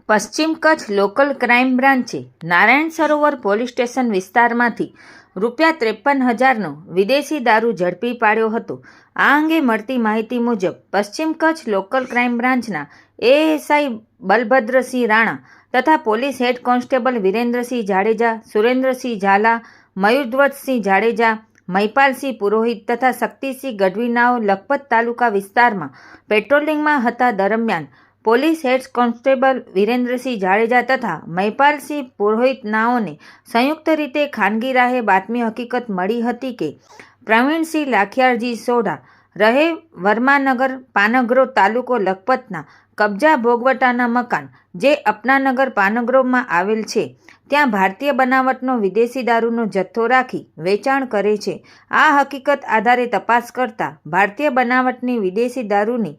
પશ્ચિમ Kutch local crime બ્રાન્ચે Narayan Sarovar police station વિસ્તારમાંથી ₹53,000નો વિદેશી દારૂ ઝડપી પાડ્યો હતો। આ અંગે મળતી માહિતી મુજબ પશ્ચિમ કચ્છ લોકલ ક્રાઇમ બ્રાન્ચના એએસઆઈ બલભદ્રસિંહ રાણા તથા police head constable Virendrasinh Jadeja, Surendrasinh Zala, Mayurdhvajsinh Jadeja, Mahipalsinh Purohit તથા શક્તિસિંહ ગઢવીનાઓ લખપત તાલુકા વિસ્તારમાં પેટ્રોલિંગમાં હતા દરમિયાન police head constable Virendrasinh Jadeja તથા મહિપાલસિંહ પુરોહિતનાઓને સંયુક્ત રીતે ખાનગી રાહે બાતમી હકીકત મળી હતી કે પ્રવીણસિંહ લાખિયાજી સોઢા રહે વર્માનગર પાનગરો તાલુકો લખપતના કબજા ભોગવટાના મકાન જે અપનાનગર પાનગરોમાં આવેલ છે ત્યાં ભારતીય બનાવટનો વિદેશી દારૂનો જથ્થો રાખી વેચાણ કરે છે। આ હકીકત આધારે તપાસ કરતા ભારતીય બનાવટની વિદેશી દારૂની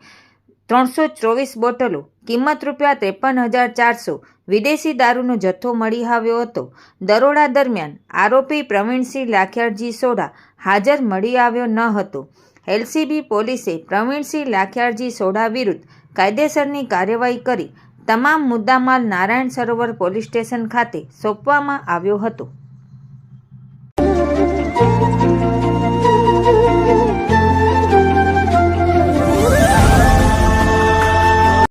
324 બોટલો કિંમત ₹53,400 વિદેશી દારૂનો જથ્થો મળી આવ્યો હતો। દરોડા દરમિયાન આરોપી પ્રવીણસિંહ લાખિયાજી સોઢા હાજર મળી આવ્યો ન હતો। એલસીબી પોલીસે પ્રવીણસિંહ લાખિયાજી સોઢા વિરુદ્ધ કાયદેસરની કાર્યવાહી કરી તમામ મુદ્દામાલ નારાયણ સરોવર પોલીસ સ્ટેશન ખાતે સોંપવામાં આવ્યો હતો।